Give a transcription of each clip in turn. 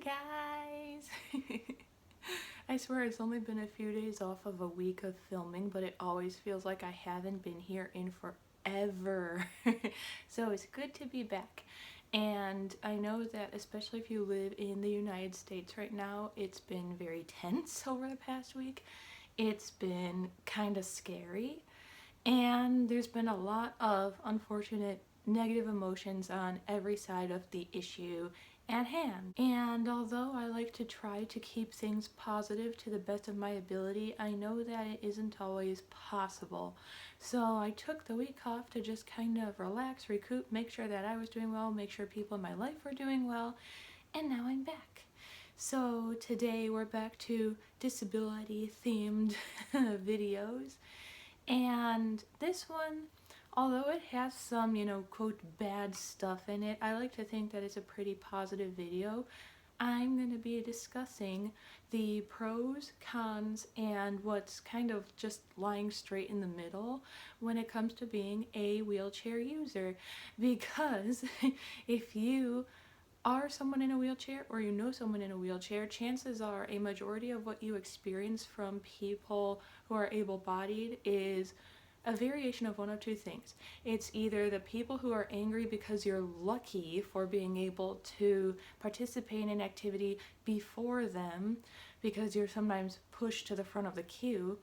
Hi guys! I swear it's only been a few days off of a week of filming, but it always feels like I haven't been here in forever. So it's good to be back. And I know that especially if you live in the United States right now, it's been very tense over the past week. It's been kind of scary. And there's been a lot of unfortunate negative emotions on every side of the issue at hand. And although I like to try to keep things positive to the best of my ability, I know that it isn't always possible. So I took the week off to just kind of relax, recoup, make sure that I was doing well, make sure people in my life were doing well, and now I'm back. So today we're back to disability themed videos. And this one, although it has some, quote, bad stuff in it, I like to think that it's a pretty positive video. I'm going to be discussing the pros, cons, and what's kind of just lying straight in the middle when it comes to being a wheelchair user. Because if you are someone in a wheelchair or you know someone in a wheelchair, chances are a majority of what you experience from people who are able-bodied is a variation of one of two things. It's either the people who are angry because you're lucky for being able to participate in an activity before them because you're sometimes pushed to the front of the queue,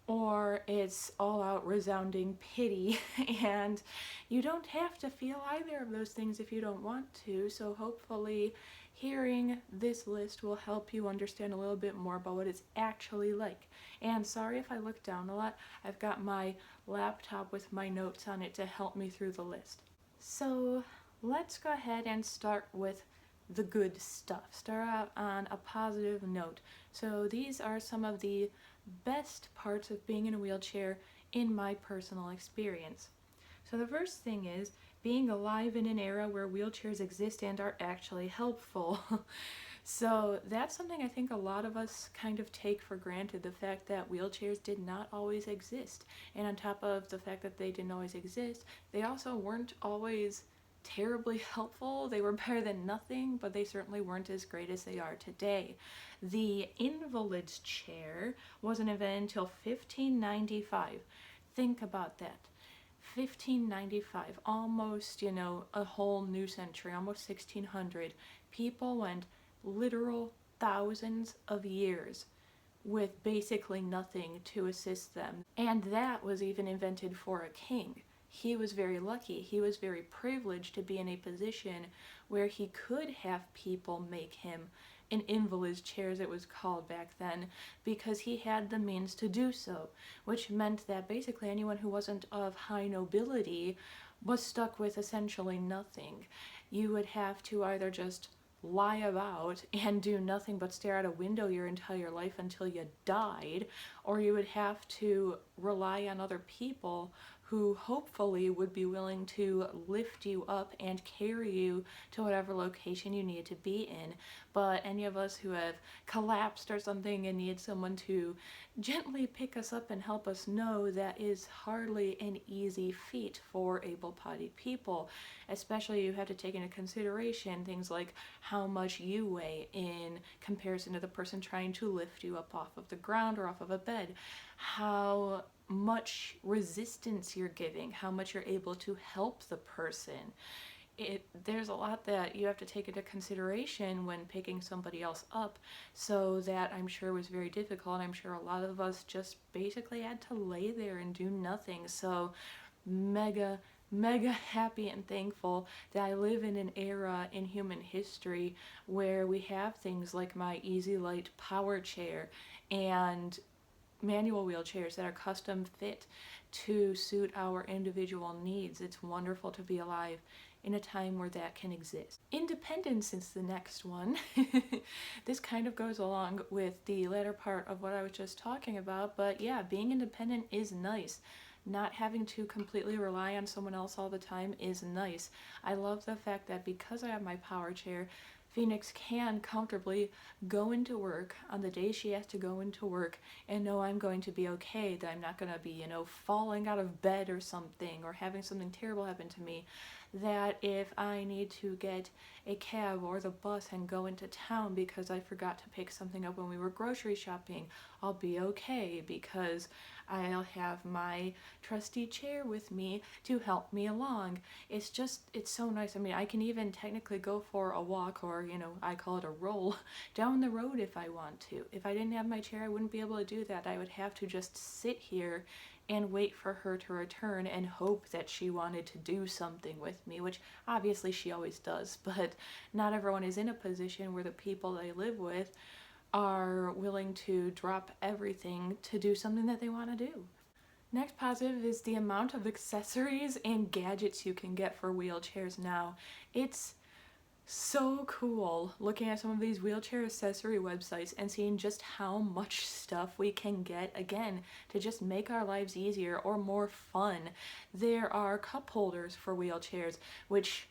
or it's all out resounding pity. And you don't have to feel either of those things if you don't want to, so hopefully hearing this list will help you understand a little bit more about what it's actually like. And sorry if I look down a lot, I've got my laptop with my notes on it to help me through the list. So let's go ahead and start with the good stuff. Start out on a positive note. So these are some of the best parts of being in a wheelchair in my personal experience. So the first thing is being alive in an era where wheelchairs exist and are actually helpful. So that's something I think a lot of us kind of take for granted, the fact that wheelchairs did not always exist. And on top of the fact that they didn't always exist, they also weren't always terribly helpful. They were better than nothing, but they certainly weren't as great as they are today. The invalid's chair wasn't invented until 1595. Think about that. 1595, almost, a whole new century, almost 1600. People went literal thousands of years with basically nothing to assist them. And that was even invented for a king. He was very lucky. He was very privileged to be in a position where he could have people make him an invalid's chair, as it was called back then, because he had the means to do so, which meant that basically anyone who wasn't of high nobility was stuck with essentially nothing. You would have to either just lie about and do nothing but stare out a window your entire life until you died, or you would have to rely on other people who hopefully would be willing to lift you up and carry you to whatever location you needed to be in. But any of us who have collapsed or something and need someone to gently pick us up and help us, know that is hardly an easy feat for able-bodied people. Especially you have to take into consideration things like how much you weigh in comparison to the person trying to lift you up off of the ground or off of a bed, how much resistance you're giving, how much you're able to help the person. There's a lot that you have to take into consideration when picking somebody else up, so that I'm sure was very difficult. I'm sure a lot of us just basically had to lay there and do nothing. So mega happy and thankful that I live in an era in human history where we have things like my Easy Light power chair and manual wheelchairs that are custom fit to suit our individual needs. It's wonderful to be alive in a time where that can exist. Independence is the next one. This kind of goes along with the latter part of what I was just talking about, but yeah, being independent is nice. Not having to completely rely on someone else all the time is nice. I love the fact that because I have my power chair, Phoenix can comfortably go into work on the day she has to go into work and know I'm going to be okay, that I'm not going to be, falling out of bed or something or having something terrible happen to me. that if I need to get a cab or the bus and go into town because I forgot to pick something up when we were grocery shopping, I'll be okay because I'll have my trusty chair with me to help me along. It's so nice. I mean, I can even technically go for a walk, or, I call it a roll, down the road if I want to. If I didn't have my chair, I wouldn't be able to do that. I would have to just sit here and wait for her to return and hope that she wanted to do something with me, which obviously she always does, but not everyone is in a position where the people they live with are willing to drop everything to do something that they want to do. Next positive is the amount of accessories and gadgets you can get for wheelchairs now. It's so cool looking at some of these wheelchair accessory websites and seeing just how much stuff we can get, again, to just make our lives easier or more fun. There are cup holders for wheelchairs, which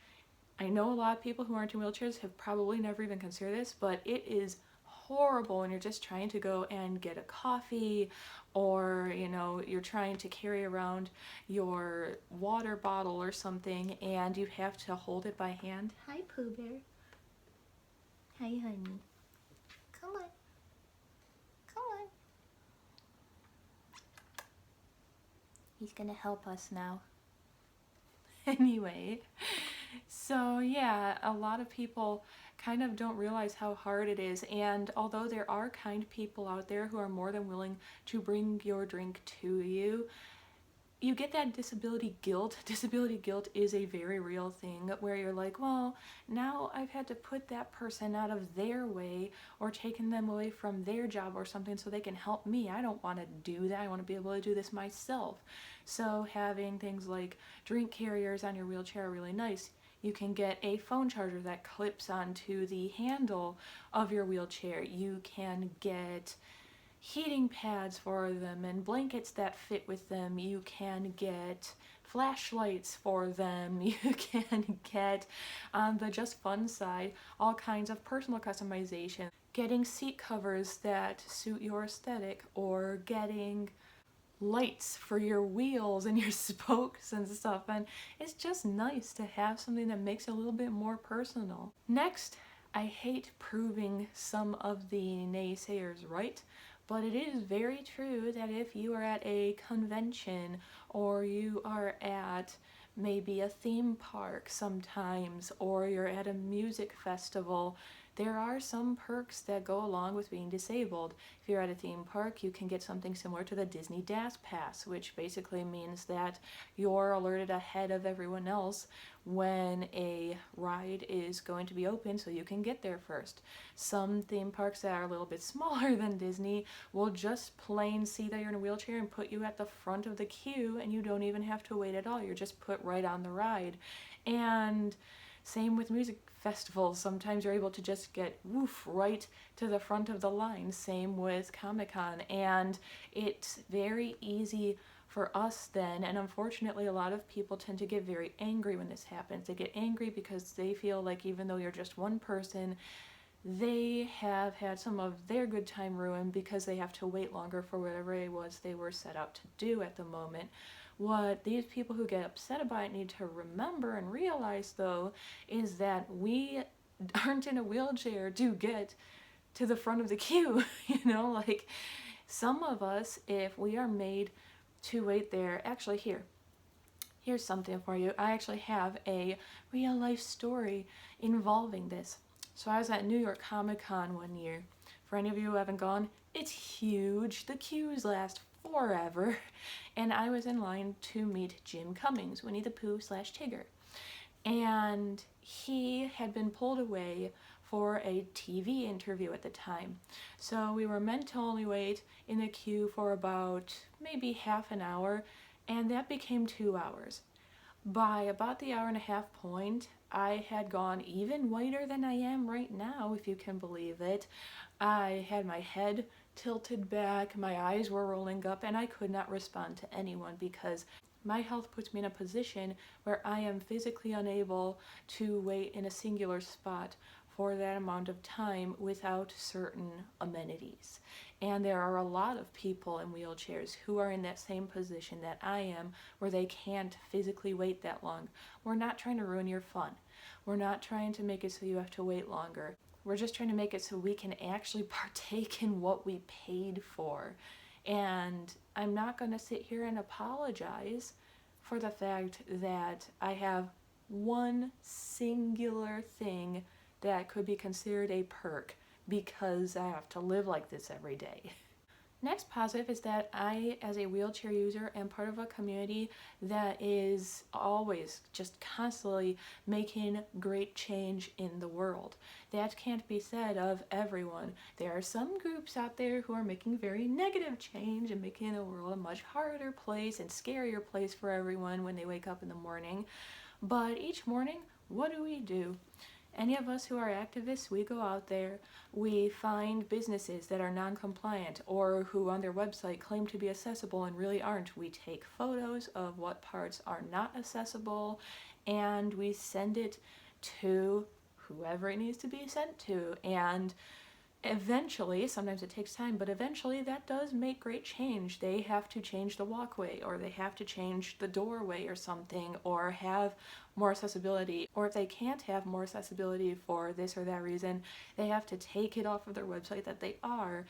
I know a lot of people who aren't in wheelchairs have probably never even considered this, but it is horrible when you're just trying to go and get a coffee, or you're trying to carry around your water bottle or something and you have to hold it by hand. Hi, Pooh Bear. Hi, honey. Come on. Come on. He's gonna help us now. Anyway, so yeah, a lot of people kind of don't realize how hard it is, and although there are kind people out there who are more than willing to bring your drink to you, you get that disability guilt. Disability guilt is a very real thing where you're like, well, now I've had to put that person out of their way or taken them away from their job or something so they can help me. I don't want to do that. I want to be able to do this myself. So having things like drink carriers on your wheelchair are really nice. You can get a phone charger that clips onto the handle of your wheelchair. You can get heating pads for them and blankets that fit with them. You can get flashlights for them. You can get, on the just fun side, all kinds of personal customization. Getting seat covers that suit your aesthetic, or getting lights for your wheels and your spokes and stuff, and it's just nice to have something that makes it a little bit more personal. Next, I hate proving some of the naysayers right, but it is very true that if you are at a convention or you are at maybe a theme park sometimes, or you're at a music festival, there are some perks that go along with being disabled. If you're at a theme park, you can get something similar to the Disney Dash Pass, which basically means that you're alerted ahead of everyone else when a ride is going to be open so you can get there first. Some theme parks that are a little bit smaller than Disney will just plain see that you're in a wheelchair and put you at the front of the queue, and you don't even have to wait at all. You're just put right on the ride. And same with music festivals. Sometimes you're able to just get right to the front of the line. Same with Comic-Con. And it's very easy for us then, and unfortunately a lot of people tend to get very angry when this happens. They get angry because they feel like even though you're just one person, they have had some of their good time ruined because they have to wait longer for whatever it was they were set out to do at the moment. What these people who get upset about it need to remember and realize, though, is that we aren't in a wheelchair to get to the front of the queue. Like some of us, if we are made to wait there, actually here's something for you. I actually have a real life story involving this. So I was at New York Comic-Con one year. For any of you who haven't gone, it's huge. The queues last forever. And I was in line to meet Jim Cummings, Winnie the Pooh / Tigger. And he had been pulled away for a TV interview at the time. So we were meant to only wait in the queue for about maybe half an hour, and that became 2 hours. By about the hour and a half point, I had gone even whiter than I am right now, if you can believe it. I had my head tilted back, my eyes were rolling up, and I could not respond to anyone because my health puts me in a position where I am physically unable to wait in a singular spot for that amount of time without certain amenities. And there are a lot of people in wheelchairs who are in that same position that I am, where they can't physically wait that long. We're not trying to ruin your fun. We're not trying to make it so you have to wait longer. We're just trying to make it so we can actually partake in what we paid for. And I'm not going to sit here and apologize for the fact that I have one singular thing that could be considered a perk because I have to live like this every day. Next positive is that I, as a wheelchair user, am part of a community that is always just constantly making great change in the world. That can't be said of everyone. There are some groups out there who are making very negative change and making the world a much harder place and scarier place for everyone when they wake up in the morning. But each morning, what do? Any of us who are activists, we go out there, we find businesses that are non-compliant or who on their website claim to be accessible and really aren't. We take photos of what parts are not accessible and we send it to whoever it needs to be sent to. And eventually, sometimes it takes time, but eventually that does make great change. They have to change the walkway, or they have to change the doorway or something, or have more accessibility. Or if they can't have more accessibility for this or that reason, they have to take it off of their website that they are.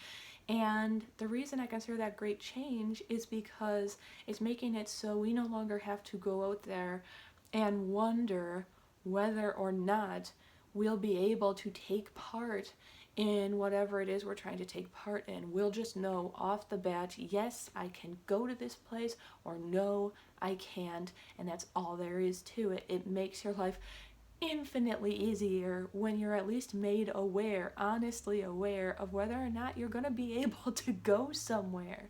And the reason I consider that great change is because it's making it so we no longer have to go out there and wonder whether or not we'll be able to take part in whatever it is we're trying to take part in. We'll just know off the bat, yes, I can go to this place, or no, I can't, and that's all there is to it. It makes your life infinitely easier when you're at least made aware, honestly aware, of whether or not you're going to be able to go somewhere.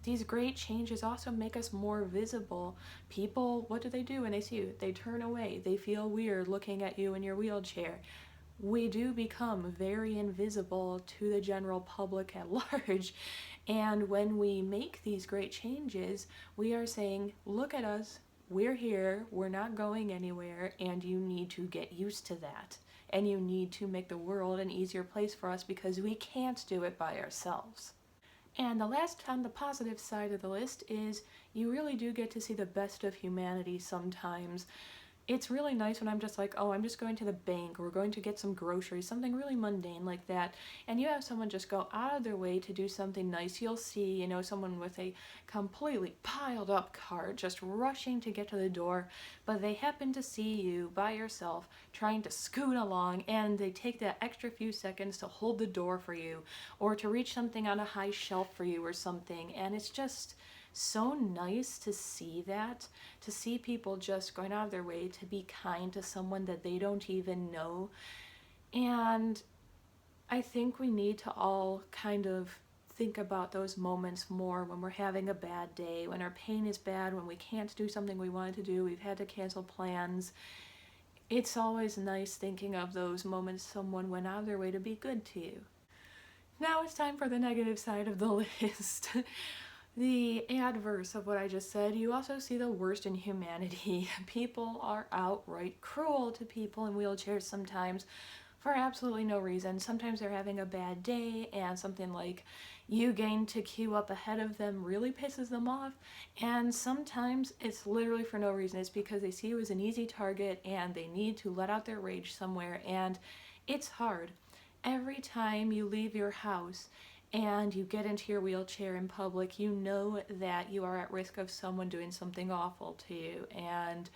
These great changes also make us more visible. People, what do when they see you? They turn away. They feel weird looking at you in your wheelchair. We do become very invisible to the general public at large. And when we make these great changes, we are saying, look at us, we're here, we're not going anywhere, and you need to get used to that. And you need to make the world an easier place for us because we can't do it by ourselves. And the last on the positive side of the list is you really do get to see the best of humanity sometimes. It's really nice when I'm just like, oh, I'm just going to the bank or going to get some groceries, something really mundane like that, and you have someone just go out of their way to do something nice. You'll see, someone with a completely piled up cart just rushing to get to the door, but they happen to see you by yourself trying to scoot along, and they take that extra few seconds to hold the door for you or to reach something on a high shelf for you or something, and it's just so nice to see that, to see people just going out of their way to be kind to someone that they don't even know. And I think we need to all kind of think about those moments more when we're having a bad day, when our pain is bad, when we can't do something we wanted to do, we've had to cancel plans. It's always nice thinking of those moments someone went out of their way to be good to you. Now it's time for the negative side of the list. The adverse of what I just said, you also see the worst in humanity. People are outright cruel to people in wheelchairs sometimes for absolutely no reason. Sometimes they're having a bad day and something like you getting to queue up ahead of them really pisses them off, and sometimes it's literally for no reason. It's because they see you as an easy target and they need to let out their rage somewhere, and it's hard. Every time you leave your house and you get into your wheelchair in public, you know that you are at risk of someone doing something awful to you. And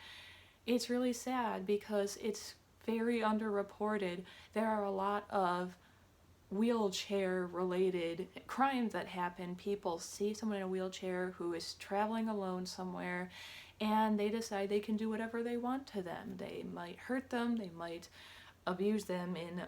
it's really sad because it's very underreported. There are a lot of wheelchair related crimes that happen. People see someone in a wheelchair who is traveling alone somewhere and they decide they can do whatever they want to them. They might hurt them, they might abuse them in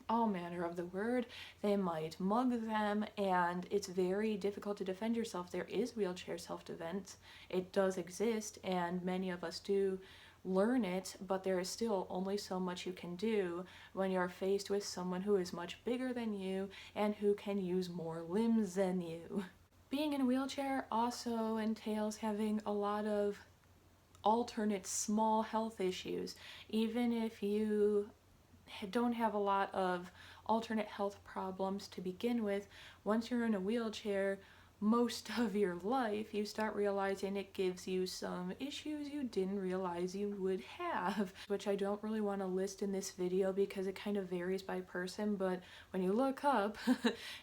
all manner of the word, they might mug them, and it's very difficult to defend yourself. There is wheelchair self-defense. It does exist, and many of us do learn it, but there is still only so much you can do when you're faced with someone who is much bigger than you and who can use more limbs than you. Being in a wheelchair also entails having a lot of alternate small health issues. Even if you don't have a lot of alternate health problems to begin with, once you're in a wheelchair, most of your life, you start realizing it gives you some issues you didn't realize you would have, which I don't really want to list in this video because it kind of varies by person, but when you look up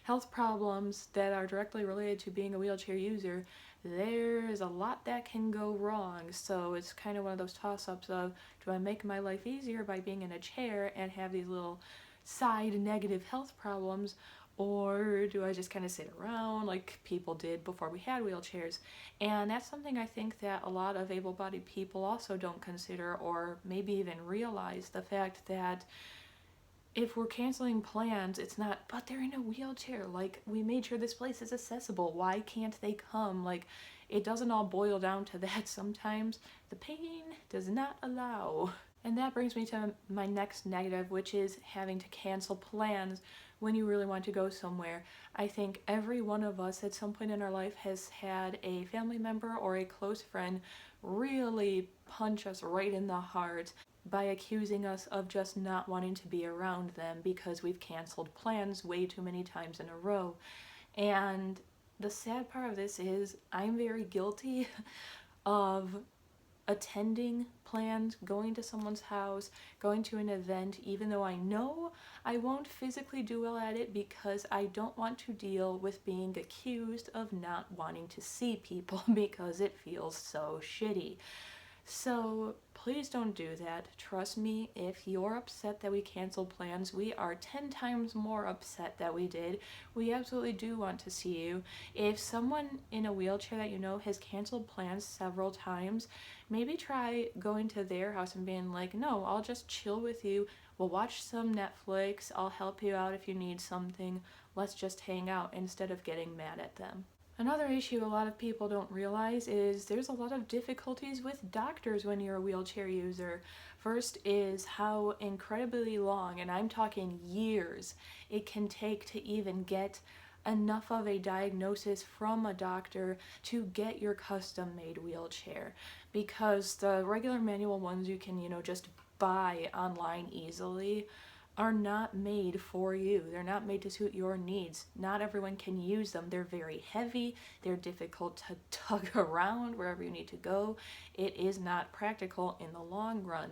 health problems that are directly related to being a wheelchair user, there's a lot that can go wrong. So it's kind of one of those toss-ups of, do I make my life easier by being in a chair and have these little side negative health problems, or do I just kind of sit around like people did before we had wheelchairs? And that's something I think that a lot of able-bodied people also don't consider, or maybe even realize, the fact that if we're canceling plans, it's not, but they're in a wheelchair, like, we made sure this place is accessible, why can't they come? Like, it doesn't all boil down to that. Sometimes the pain does not allow. And that brings me to my next negative, which is having to cancel plans when you really want to go somewhere. I think every one of us at some point in our life has had a family member or a close friend really punch us right in the heart by accusing us of just not wanting to be around them because we've canceled plans way too many times in a row. And the sad part of this is I'm very guilty of attending plans, going to someone's house, going to an event, even though I know I won't physically do well at it because I don't want to deal with being accused of not wanting to see people because it feels so shitty. So please don't do that. Trust me, if you're upset that we canceled plans, we are 10 times more upset that we did. We absolutely do want to see you. If someone in a wheelchair that you know has canceled plans several times, maybe try going to their house and being like, no, I'll just chill with you. We'll watch some Netflix. I'll help you out if you need something. Let's just hang out instead of getting mad at them. Another issue a lot of people don't realize is there's a lot of difficulties with doctors when you're a wheelchair user. First is how incredibly long, and I'm talking years, it can take to even get enough of a diagnosis from a doctor to get your custom-made wheelchair. Because the regular manual ones you can, just buy online easily are not made for you. They're not made to suit your needs. Not everyone can use them. They're very heavy. They're difficult to tug around wherever you need to go. It is not practical in the long run.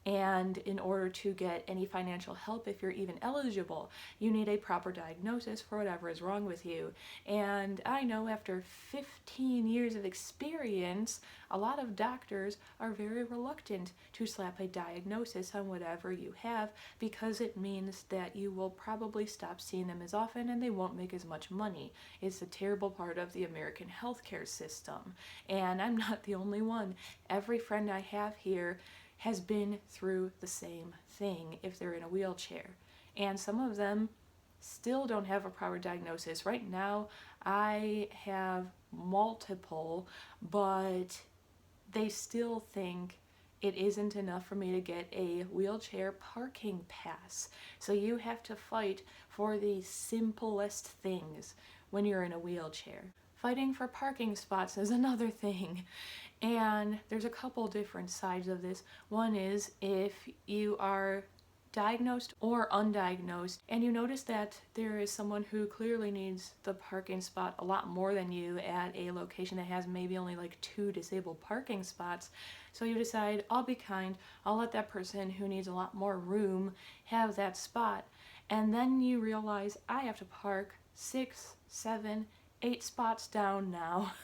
And in order to get any financial help, if you're even eligible, you need a proper diagnosis for whatever is wrong with you. And I know after 15 years of experience, a lot of doctors are very reluctant to slap a diagnosis on whatever you have because it means that you will probably stop seeing them as often and they won't make as much money. It's a terrible part of the American healthcare system. And I'm not the only one. Every friend I have here has been through the same thing if they're in a wheelchair. And some of them still don't have a proper diagnosis. Right now, I have multiple, but they still think it isn't enough for me to get a wheelchair parking pass. So you have to fight for the simplest things when you're in a wheelchair. Fighting for parking spots is another thing. And there's a couple different sides of this. One is if you are diagnosed or undiagnosed and you notice that there is someone who clearly needs the parking spot a lot more than you at a location that has maybe only like 2 disabled parking spots. So you decide, I'll be kind, I'll let that person who needs a lot more room have that spot. And then you realize I have to park 6, 7, 8 spots down now.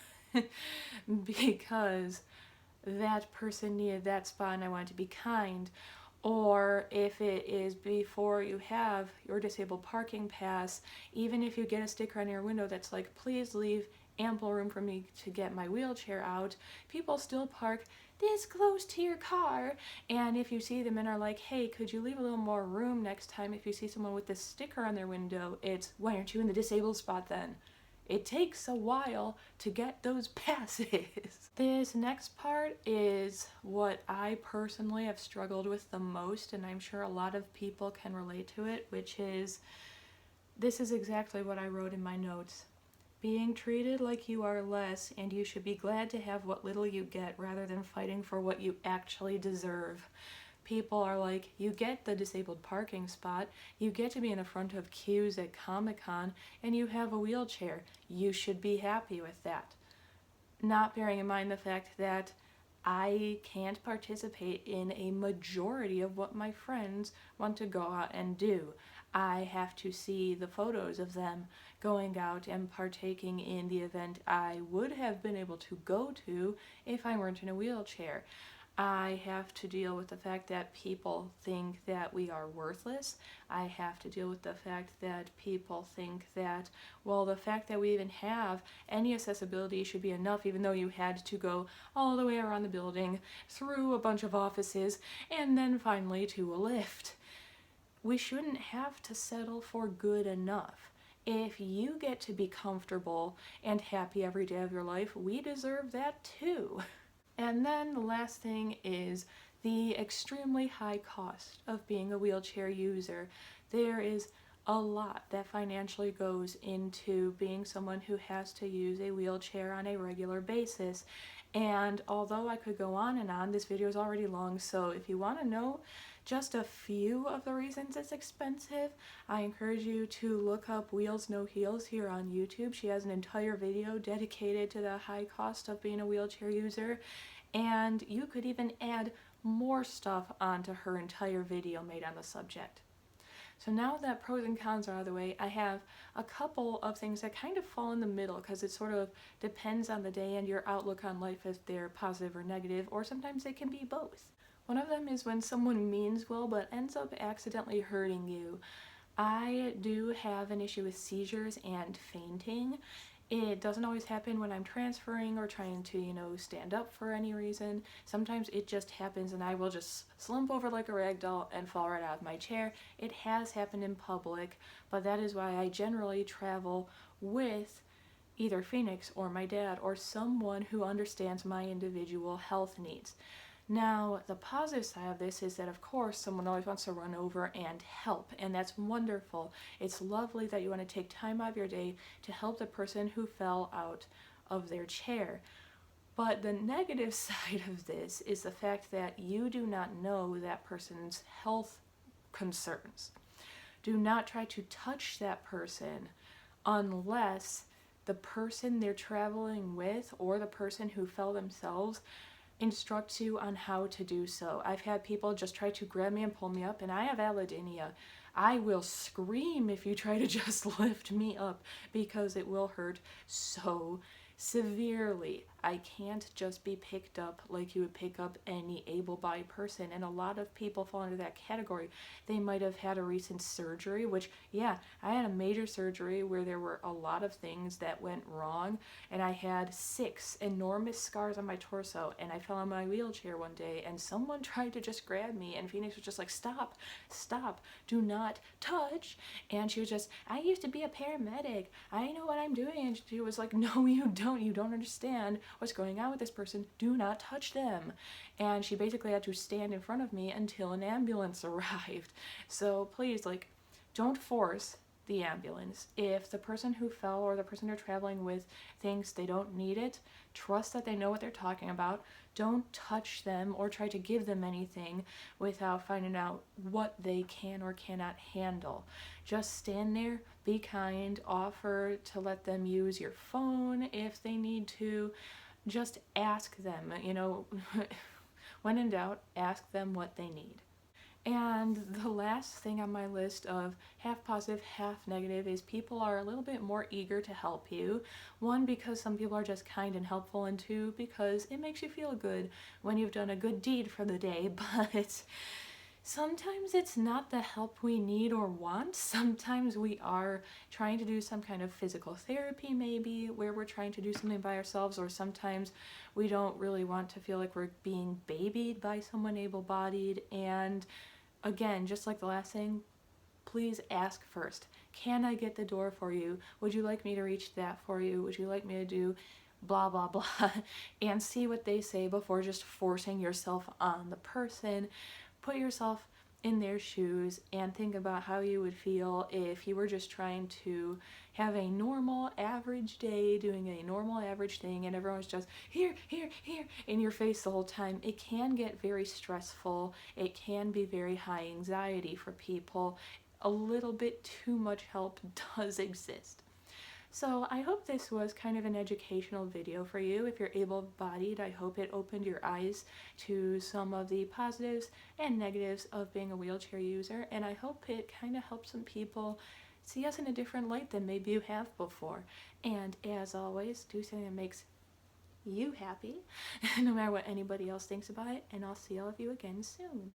Because that person needed that spot and I wanted to be kind. Or if it is before you have your disabled parking pass, even if you get a sticker on your window that's like, please leave ample room for me to get my wheelchair out, people still park this close to your car. And if you see them and are like, hey, could you leave a little more room next time if you see someone with this sticker on their window, it's, why aren't you in the disabled spot then? It takes a while to get those passes. This next part is what I personally have struggled with the most, and I'm sure a lot of people can relate to it, which is, this is exactly what I wrote in my notes. Being treated like you are less and you should be glad to have what little you get rather than fighting for what you actually deserve. People are like, you get the disabled parking spot, you get to be in the front of queues at Comic-Con, and you have a wheelchair. You should be happy with that. Not bearing in mind the fact that I can't participate in a majority of what my friends want to go out and do. I have to see the photos of them going out and partaking in the event I would have been able to go to if I weren't in a wheelchair. I have to deal with the fact that people think that we are worthless. I have to deal with the fact that people think that, well, the fact that we even have any accessibility should be enough, even though you had to go all the way around the building, through a bunch of offices, and then finally to a lift. We shouldn't have to settle for good enough. If you get to be comfortable and happy every day of your life, we deserve that too. And then the last thing is the extremely high cost of being a wheelchair user. There is a lot that financially goes into being someone who has to use a wheelchair on a regular basis. And although I could go on and on, this video is already long, so if you want to know just a few of the reasons it's expensive, I encourage you to look up Wheels No Heels here on YouTube. She has an entire video dedicated to the high cost of being a wheelchair user, and you could even add more stuff onto her entire video made on the subject. So now that pros and cons are out of the way, I have a couple of things that kind of fall in the middle because it sort of depends on the day and your outlook on life if they're positive or negative, or sometimes they can be both. One of them is when someone means well but ends up accidentally hurting you. I do have an issue with seizures and fainting. It doesn't always happen when I'm transferring or trying to, stand up for any reason. Sometimes it just happens and I will just slump over like a rag doll and fall right out of my chair. It has happened in public, but that is why I generally travel with either Phoenix or my dad or someone who understands my individual health needs. Now, the positive side of this is that, of course, someone always wants to run over and help, and that's wonderful. It's lovely that you want to take time out of your day to help the person who fell out of their chair. But the negative side of this is the fact that you do not know that person's health concerns. Do not try to touch that person unless the person they're traveling with or the person who fell themselves instructs you on how to do so. I've had people just try to grab me and pull me up, and I have allodynia. I will scream if you try to just lift me up because it will hurt so severely. I can't just be picked up like you would pick up any able-bodied person, and a lot of people fall into that category. They might have had a recent surgery, which, yeah, I had a major surgery where there were a lot of things that went wrong, and I had 6 enormous scars on my torso, and I fell on my wheelchair one day, and someone tried to just grab me, and Phoenix was just like, stop, do not touch, and she was just, I used to be a paramedic, I know what I'm doing, and she was like, no, you don't understand what's going on with this person, do not touch them. And she basically had to stand in front of me until an ambulance arrived. So please, don't force the ambulance. If the person who fell or the person you're traveling with thinks they don't need it, trust that they know what they're talking about. Don't touch them or try to give them anything without finding out what they can or cannot handle. Just stand there, be kind, offer to let them use your phone if they need to. Just ask them, when in doubt, ask them what they need. And the last thing on my list of half positive, half negative is people are a little bit more eager to help you. 1, because some people are just kind and helpful, and 2, because it makes you feel good when you've done a good deed for the day, but sometimes it's not the help we need or want. Sometimes we are trying to do some kind of physical therapy maybe, where we're trying to do something by ourselves, or sometimes we don't really want to feel like we're being babied by someone able-bodied. And again, just like the last thing, please ask first. Can I get the door for you? Would you like me to reach that for you? Would you like me to do blah, blah, blah? And see what they say before just forcing yourself on the person. Put yourself in their shoes and think about how you would feel if you were just trying to have a normal average day doing a normal average thing and everyone's just here, here, here in your face the whole time. It can get very stressful. It can be very high anxiety for people. A little bit too much help does exist. So I hope this was kind of an educational video for you. If you're able-bodied, I hope it opened your eyes to some of the positives and negatives of being a wheelchair user, and I hope it kind of helps some people see us in a different light than maybe you have before. And as always, do something that makes you happy, no matter what anybody else thinks about it, and I'll see all of you again soon.